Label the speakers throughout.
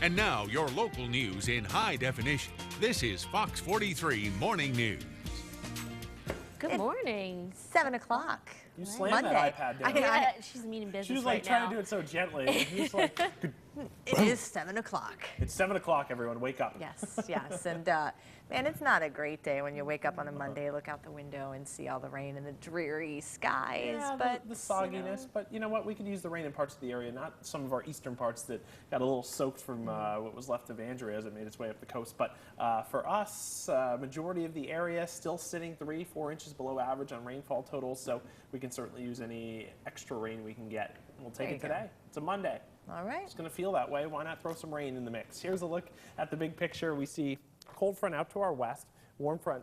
Speaker 1: And now, your local news in high definition. This is Fox 43 Morning News.
Speaker 2: Good morning.
Speaker 3: 7 o'clock.
Speaker 4: You slammed
Speaker 3: Monday.
Speaker 4: that iPad down.
Speaker 2: Yeah, she's meaning business.
Speaker 4: She was like
Speaker 2: right
Speaker 4: trying
Speaker 2: now.
Speaker 4: to do it so gently. And he was like,
Speaker 3: It is 7 o'clock.
Speaker 4: it's 7 o'clock, everyone. Wake up.
Speaker 3: Yes, yes. And man, it's not a great day when you wake up on a Monday, look out the window and see all the rain and the dreary skies.
Speaker 4: Yeah,
Speaker 3: but
Speaker 4: the sogginess. But you know what? We could use the rain in parts of the area, not some of our eastern parts that got a little soaked from what was left of Andrea as it made its way up the coast. But for us, majority of the area still sitting 3-4 inches below average on rainfall totals. So we can certainly use any extra rain we can get. We'll take it today. It's a Monday.
Speaker 3: All right.
Speaker 4: It's going to feel that way. Why not throw some rain in the mix? Here's a look at the big picture. We see cold front out to our west, warm front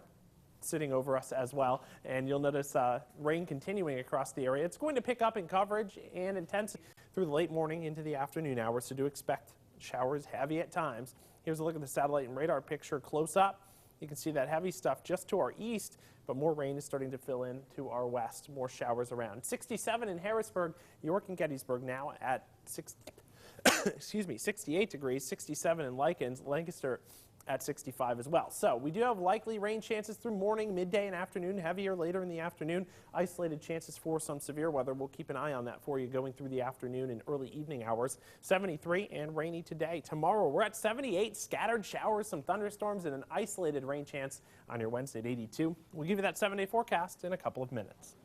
Speaker 4: sitting over us as well, and you'll notice rain continuing across the area. It's going to pick up in coverage and intensity through the late morning into the afternoon hours, so do expect showers heavy at times. Here's a look at the satellite and radar picture close up. You can see that heavy stuff just to our east, but more rain is starting to fill in to our west, more showers around. 67 in Harrisburg, York and Gettysburg now at 68 degrees, 67 in Lancaster at 65 as well. So we do have likely rain chances through morning, midday, and afternoon, heavier later in the afternoon. Isolated chances for some severe weather. We'll keep an eye on that for you going through the afternoon and early evening hours. 73 and rainy today. Tomorrow we're at 78, scattered showers, some thunderstorms, and an isolated rain chance on your Wednesday at 82. We'll give you that 7-day forecast in a couple of minutes.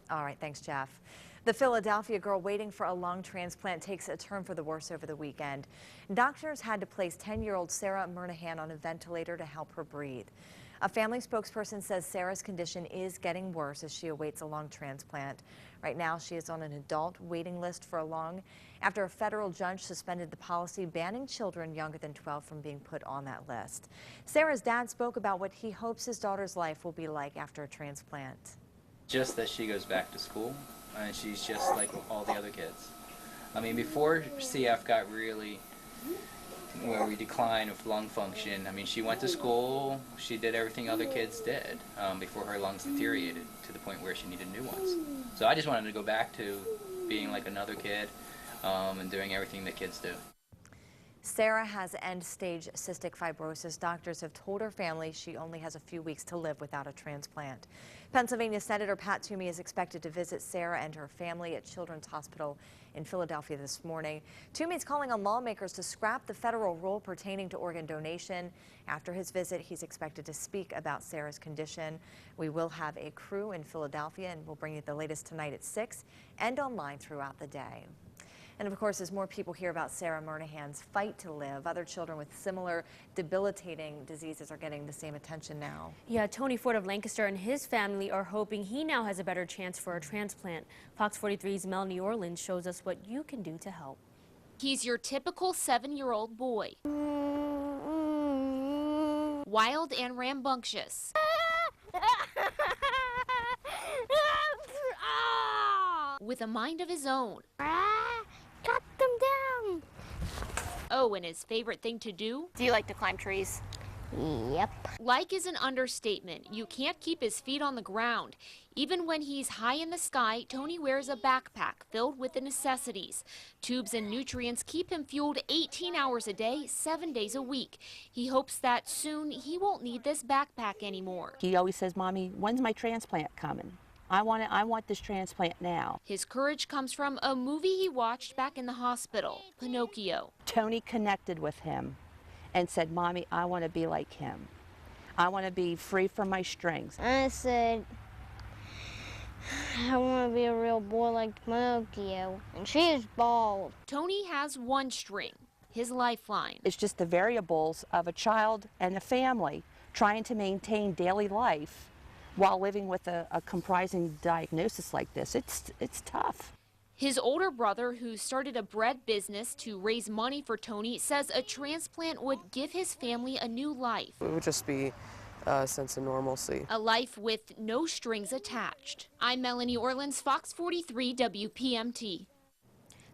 Speaker 3: All right, thanks, Jeff. The Philadelphia girl waiting for a lung transplant takes a turn for the worse over the weekend. Doctors had to place 10-year-old Sarah Murnahan on a ventilator to help her breathe. A family spokesperson says Sarah's condition is getting worse as she awaits a lung transplant. Right now, she is on an adult waiting list for a lung after a federal judge suspended the policy banning children younger than 12 from being put on that list. Sarah's dad spoke about what he hopes his daughter's life will be like after a transplant.
Speaker 5: Just that she goes back to school, and she's just like all the other kids. I mean, before CF got really where we decline of lung function, I mean, she went to school, she did everything other kids did before her lungs deteriorated to the point where she needed new ones. So I just wanted to go back to being like another kid and doing everything that kids do.
Speaker 3: Sarah has end-stage cystic fibrosis. Doctors have told her family she only has a few weeks to live without a transplant. Pennsylvania Senator Pat Toomey is expected to visit Sarah and her family at Children's Hospital in Philadelphia this morning. Toomey is calling on lawmakers to scrap the federal rule pertaining to organ donation. After his visit, he's expected to speak about Sarah's condition. We will have a crew in Philadelphia, and we'll bring you the latest tonight at 6 and online throughout the day. And of course, as more people hear about Sarah Murnahan's fight to live, other children with similar debilitating diseases are getting the same attention now.
Speaker 2: Yeah, Tony Forte of Lancaster and his family are hoping he now has a better chance for a transplant. Fox 43's Melanie Orland shows us what you can do to help.
Speaker 6: He's your typical 7-year-old boy. Wild and rambunctious. With a mind of his own.
Speaker 7: Cut them down.
Speaker 6: Oh, and his favorite thing to do?
Speaker 7: Do you like to climb trees? Yep.
Speaker 6: Like is an understatement. You can't keep his feet on the ground. Even when he's high in the sky, Tony wears a backpack filled with the necessities. Tubes and nutrients keep him fueled 18 hours a day, 7 days a week. He hopes that soon he won't need this backpack anymore.
Speaker 8: He always says, "Mommy, when's my transplant coming? I want this transplant now."
Speaker 6: His courage comes from a movie he watched back in the hospital, Pinocchio.
Speaker 8: Tony connected with him and said, "Mommy, I want to be like him. I want to be free from my strings."
Speaker 7: I said, I want to be a real boy like Pinocchio. And she is bald.
Speaker 6: Tony has one string, his lifeline.
Speaker 8: It's just the variables of a child and a family trying to maintain daily life while living with a comprising diagnosis like this. It's tough.
Speaker 6: His older brother, who started a bread business to raise money for Tony, says a transplant would give his family a new life.
Speaker 9: It would just be a sense of normalcy.
Speaker 6: A life with no strings attached. I'm Melanie Orleans, Fox 43 WPMT.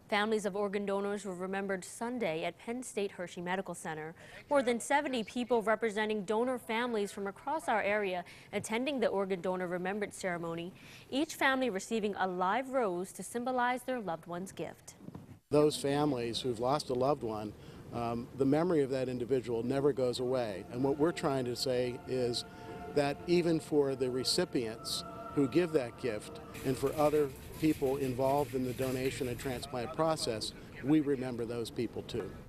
Speaker 2: Families of organ donors were remembered Sunday at Penn State Hershey Medical Center. More than 70 people representing donor families from across our area attending the organ donor remembrance ceremony, each family receiving a live rose to symbolize their loved one's gift.
Speaker 10: Those families who've lost a loved one the memory of that individual never goes away. And what we're trying to say is that even for the recipients who give that gift and for other people involved in the donation and transplant process, we remember those people too.